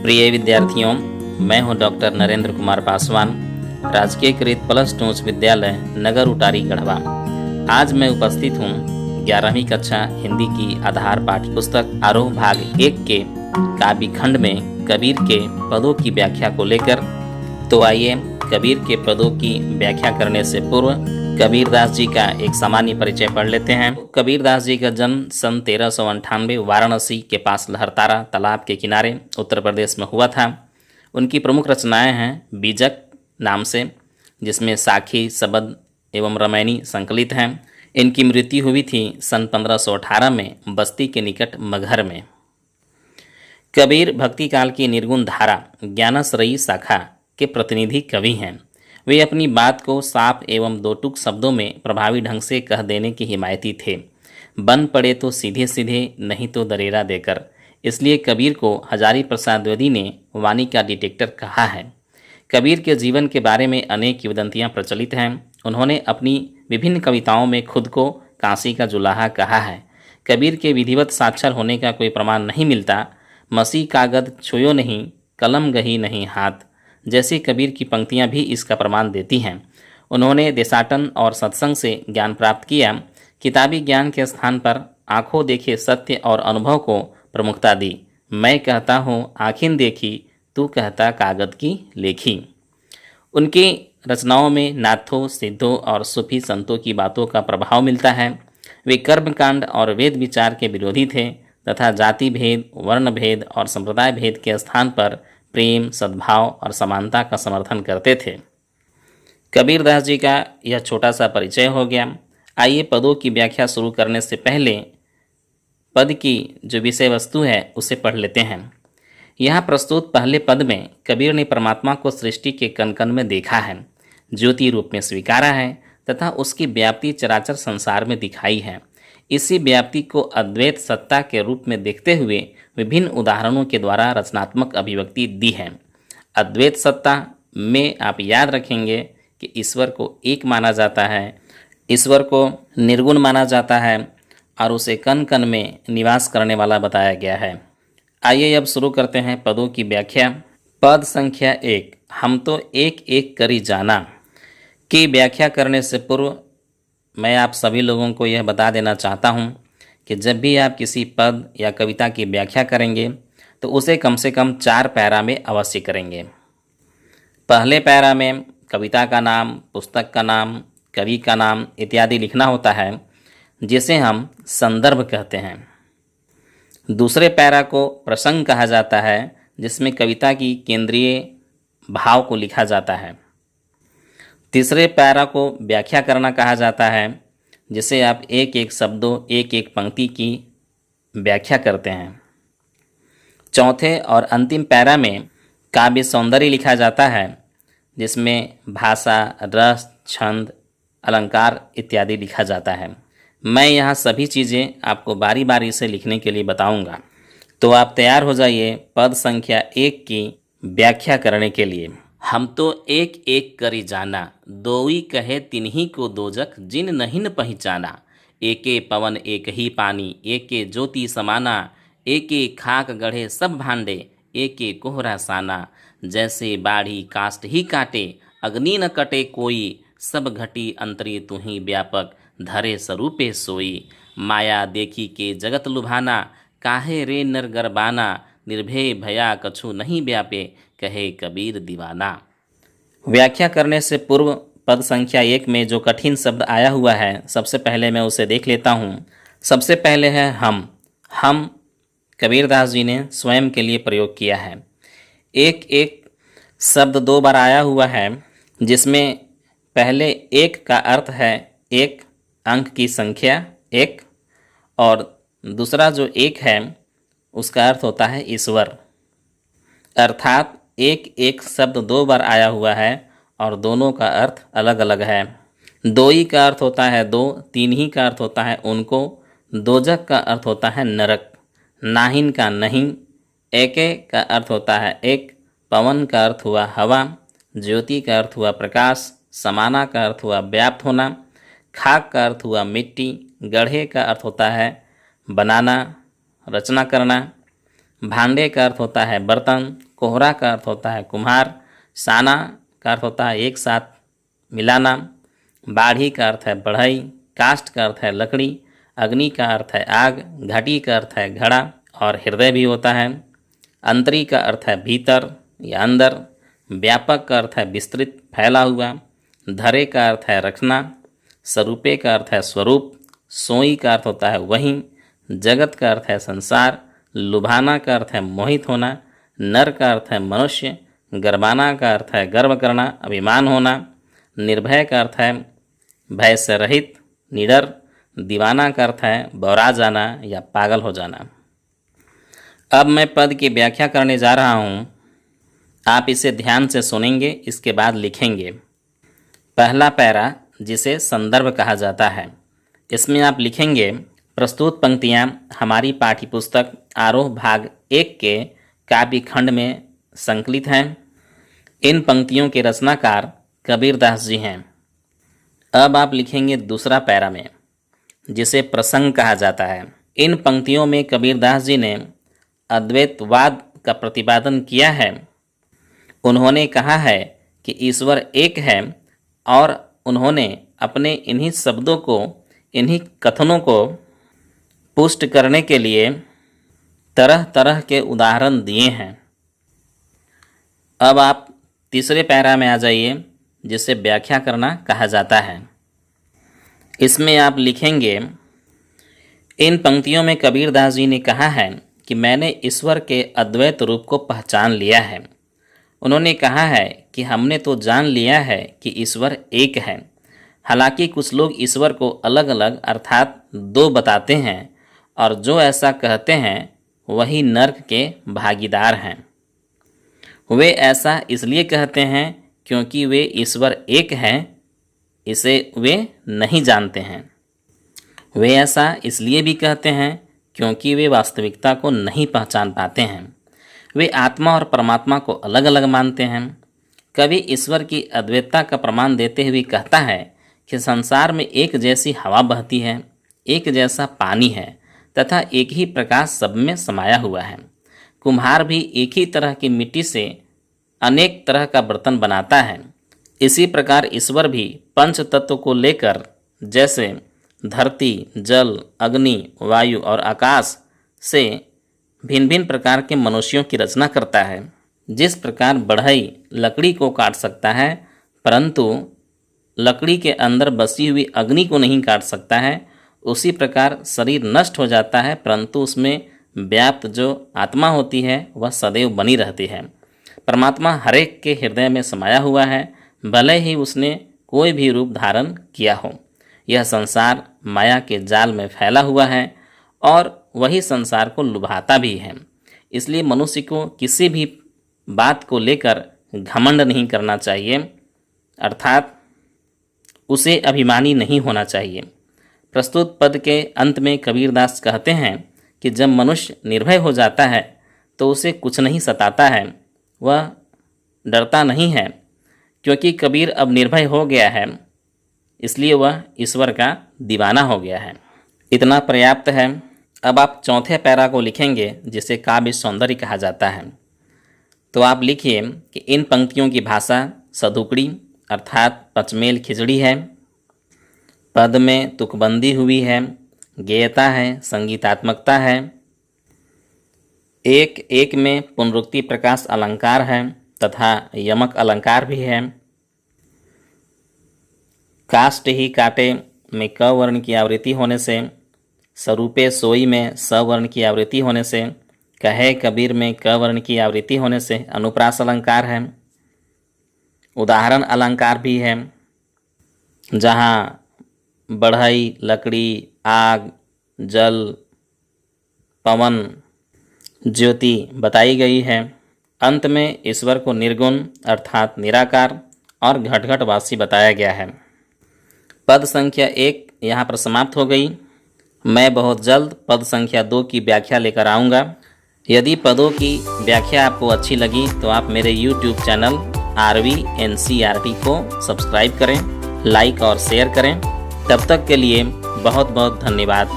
प्रिय विद्यार्थियों, मैं हूं डॉक्टर नरेंद्र कुमार पासवान, राजकीय कृत +2 उच्च विद्यालय नगर उटारी गढ़वा। आज मैं उपस्थित हूं 11वीं कक्षा हिंदी की आधार पाठ्य पुस्तक आरोह भाग 1 के काव्य खंड में कबीर के पदों की व्याख्या को लेकर। तो आइए कबीर के पदों की व्याख्या करने से पूर्व कबीरदास जी का एक सामान्य परिचय पढ़ लेते हैं। कबीरदास जी का जन्म सन 1398 वाराणसी के पास लहरतारा तालाब के किनारे उत्तर प्रदेश में हुआ था। उनकी प्रमुख रचनाएं हैं बीजक नाम से, जिसमें साखी, शबद एवं रामायणी संकलित हैं। इनकी मृत्यु हुई थी सन 1518 में बस्ती के निकट मगहर में। कबीर भक्ति काल की निर्गुण धारा ज्ञानश्रयी शाखा के प्रतिनिधि कवि हैं। वे अपनी बात को साफ एवं दो टूक शब्दों में प्रभावी ढंग से कह देने के हिमायती थे। बन पड़े तो सीधे सीधे, नहीं तो दरेरा देकर। इसलिए कबीर को हजारी प्रसाद द्विवेदी ने वाणी का डिटेक्टर कहा है। कबीर के जीवन के बारे में अनेक किंवदंतियां प्रचलित हैं। उन्होंने अपनी विभिन्न कविताओं में खुद को काशी का जुलाहा कहा है। कबीर के विधिवत साक्षर होने का कोई प्रमाण नहीं मिलता। मसी कागद छुयो नहीं, कलम गही नहीं हाथ, जैसी कबीर की पंक्तियां भी इसका प्रमाण देती हैं। उन्होंने देशाटन और सत्संग से ज्ञान प्राप्त किया। किताबी ज्ञान के स्थान पर आंखों देखे सत्य और अनुभव को प्रमुखता दी। मैं कहता हूँ आँखें देखी, तू कहता कागद की लेखी। उनकी रचनाओं में नाथों, सिद्धों और सूफी संतों की बातों का प्रभाव मिलता है। वे कर्मकांड और वेद विचार के विरोधी थे तथा जाति भेद, वर्ण भेद और संप्रदाय भेद के स्थान पर प्रेम, सद्भाव और समानता का समर्थन करते थे। कबीरदास जी का यह छोटा सा परिचय हो गया। आइए पदों की व्याख्या शुरू करने से पहले पद की जो विषय वस्तु है उसे पढ़ लेते हैं। यहाँ प्रस्तुत पहले पद में कबीर ने परमात्मा को सृष्टि के कण कण में देखा है, ज्योति रूप में स्वीकारा है तथा उसकी व्याप्ति चराचर संसार में दिखाई है। इसी व्याप्ति को अद्वैत सत्ता के रूप में देखते हुए विभिन्न उदाहरणों के द्वारा रचनात्मक अभिव्यक्ति दी है। अद्वैत सत्ता में आप याद रखेंगे कि ईश्वर को एक माना जाता है, ईश्वर को निर्गुण माना जाता है और उसे कण कण में निवास करने वाला बताया गया है। आइए अब शुरू करते हैं पदों की व्याख्या। पद संख्या 1, हम तो एक एक करी जाना की व्याख्या करने से पूर्व मैं आप सभी लोगों को यह बता देना चाहता हूं कि जब भी आप किसी पद या कविता की व्याख्या करेंगे तो उसे कम से कम 4 पैरा में अवश्य करेंगे। पहले पैरा में कविता का नाम, पुस्तक का नाम, कवि का नाम इत्यादि लिखना होता है, जिसे हम संदर्भ कहते हैं। दूसरे पैरा को प्रसंग कहा जाता है, जिसमें कविता की केंद्रीय भाव को लिखा जाता है। तीसरे पैरा को व्याख्या करना कहा जाता है, जिसे आप एक एक शब्दों, एक एक पंक्ति की व्याख्या करते हैं। चौथे और अंतिम पैरा में काव्य सौंदर्य लिखा जाता है, जिसमें भाषा, रस, छंद, अलंकार इत्यादि लिखा जाता है। मैं यहाँ सभी चीज़ें आपको बारी बारी से लिखने के लिए बताऊंगा, तो आप तैयार हो जाइए पद संख्या 1 की व्याख्या करने के लिए। हम तो एक एक करी जाना, दोई कहे तिन्ही को दोजक, जिन नहीं न पहचाना। एके पवन एक ही पानी, एके ज्योति समाना, एके खाक गढ़े सब भांडे, एके कोहरा साना। जैसे बाढ़ी काष्ठ ही काटे, अग्नि न कटे कोई, सब घटी अंतरी तुही व्यापक, धरे स्वरूपे सोई। माया देखी के जगत लुभाना, काहे रे नर गरबाना, निर्भय भया कछु नहीं व्यापे, कहे कबीर दीवाना। व्याख्या करने से पूर्व पद संख्या 1 में जो कठिन शब्द आया हुआ है, सबसे पहले मैं उसे देख लेता हूँ। सबसे पहले है हम कबीरदास जी ने स्वयं के लिए प्रयोग किया है। एक एक शब्द 2 बार आया हुआ है, जिसमें पहले एक का अर्थ है एक अंक की संख्या 1, और दूसरा जो एक है उसका अर्थ होता है ईश्वर। अर्थात एक एक शब्द 2 बार आया हुआ है और दोनों का अर्थ अलग अलग है। दोई का अर्थ होता है 2, तिन्ही का अर्थ होता है उनको, दोजक का अर्थ होता है नरक, नाहिन का नहीं, एके का अर्थ होता है एक, पवन का अर्थ हुआ हवा, ज्योति का अर्थ हुआ प्रकाश, समाना का अर्थ हुआ व्याप्त होना, खाक का अर्थ हुआ मिट्टी, गढ़े का अर्थ होता है बनाना, रचना करना, भांडे का अर्थ होता है बर्तन, कोहरा का अर्थ होता है कुम्हार, साना का अर्थ होता है एक साथ मिलाना, बाढ़ी का अर्थ है बढ़ई, काष्ठ का अर्थ है लकड़ी, अग्नि का अर्थ है आग, घटी का अर्थ है घड़ा और हृदय भी होता है। अंतरी का अर्थ है भीतर या अंदर, व्यापक का अर्थ है विस्तृत फैला हुआ, धरे का अर्थ है रखना, स्वरूपे का अर्थ है स्वरूप, सोई का अर्थ होता है वहीं, जगत का अर्थ है संसार, लुभाना का अर्थ है मोहित होना, नर का अर्थ है मनुष्य, गर्वाना का अर्थ है गर्व करना, अभिमान होना, निर्भय का अर्थ है भय से रहित, निडर, दीवाना का अर्थ है बौरा जाना या पागल हो जाना। अब मैं पद की व्याख्या करने जा रहा हूँ, आप इसे ध्यान से सुनेंगे, इसके बाद लिखेंगे। पहला पैरा जिसे संदर्भ कहा जाता है, इसमें आप लिखेंगे प्रस्तुत पंक्तियाँ हमारी पाठ्यपुस्तक आरोह भाग 1 के काव्य खंड में संकलित हैं। इन पंक्तियों के रचनाकार कबीरदास जी हैं। अब आप लिखेंगे दूसरा पैरा में, जिसे प्रसंग कहा जाता है। इन पंक्तियों में कबीरदास जी ने अद्वैतवाद का प्रतिपादन किया है। उन्होंने कहा है कि ईश्वर एक है और उन्होंने अपने इन्हीं शब्दों को, इन्हीं कथनों को पुष्ट करने के लिए तरह तरह के उदाहरण दिए हैं। अब आप तीसरे पैरा में आ जाइए, जिसे व्याख्या करना कहा जाता है। इसमें आप लिखेंगे इन पंक्तियों में कबीरदास जी ने कहा है कि मैंने ईश्वर के अद्वैत रूप को पहचान लिया है। उन्होंने कहा है कि हमने तो जान लिया है कि ईश्वर एक है। हालांकि कुछ लोग ईश्वर को अलग अलग अर्थात दो बताते हैं और जो ऐसा कहते हैं वही नर्क के भागीदार हैं। वे ऐसा इसलिए कहते हैं क्योंकि वे ईश्वर एक हैं, इसे वे नहीं जानते हैं। वे ऐसा इसलिए भी कहते हैं क्योंकि वे वास्तविकता को नहीं पहचान पाते हैं। वे आत्मा और परमात्मा को अलग अलग मानते हैं। कवि ईश्वर की अद्वैतता का प्रमाण देते हुए कहता है कि संसार में एक जैसी हवा बहती है, एक जैसा पानी है तथा एक ही प्रकाश सब में समाया हुआ है। कुम्हार भी एक ही तरह की मिट्टी से अनेक तरह का बर्तन बनाता है। इसी प्रकार ईश्वर भी पंच तत्व को लेकर जैसे धरती, जल, अग्नि, वायु और आकाश से भिन्न भिन्न प्रकार के मनुष्यों की रचना करता है। जिस प्रकार बढ़ई लकड़ी को काट सकता है परंतु लकड़ी के अंदर बसी हुई अग्नि को नहीं काट सकता है, उसी प्रकार शरीर नष्ट हो जाता है परंतु उसमें व्याप्त जो आत्मा होती है वह सदैव बनी रहती है। परमात्मा हरेक के हृदय में समाया हुआ है, भले ही उसने कोई भी रूप धारण किया हो। यह संसार माया के जाल में फैला हुआ है और वही संसार को लुभाता भी है। इसलिए मनुष्य को किसी भी बात को लेकर घमंड नहीं करना चाहिए, अर्थात उसे अभिमानी नहीं होना चाहिए। प्रस्तुत पद के अंत में कबीरदास कहते हैं कि जब मनुष्य निर्भय हो जाता है तो उसे कुछ नहीं सताता है, वह डरता नहीं है, क्योंकि कबीर अब निर्भय हो गया है, इसलिए वह ईश्वर का दीवाना हो गया है। इतना पर्याप्त है। अब आप चौथे पैरा को लिखेंगे, जिसे काव्य सौंदर्य कहा जाता है। तो आप लिखिए कि इन पंक्तियों की भाषा सदुकड़ी अर्थात पचमेल खिचड़ी है, पद में तुकबंदी हुई है, गेयता है, संगीतात्मकता है, एक एक में पुनरुक्ति प्रकाश अलंकार है तथा यमक अलंकार भी है। काष्ट ही काटे में क वर्ण की आवृत्ति होने से, स्वरूपे सोई में स वर्ण की आवृत्ति होने से, कहे कबीर में क वर्ण की आवृत्ति होने से अनुप्रास अलंकार है। उदाहरण अलंकार भी है, जहाँ बढ़ई, लकड़ी, आग, जल, पवन, ज्योति बताई गई है। अंत में ईश्वर को निर्गुण अर्थात निराकार और घटघटवासी बताया गया है। पद संख्या 1 यहाँ पर समाप्त हो गई। मैं बहुत जल्द पद संख्या 2 की व्याख्या लेकर आऊँगा। यदि पदों की व्याख्या आपको अच्छी लगी तो आप मेरे YouTube चैनल RVNCRT को सब्सक्राइब करें, लाइक और शेयर करें। तब तक के लिए बहुत बहुत धन्यवाद।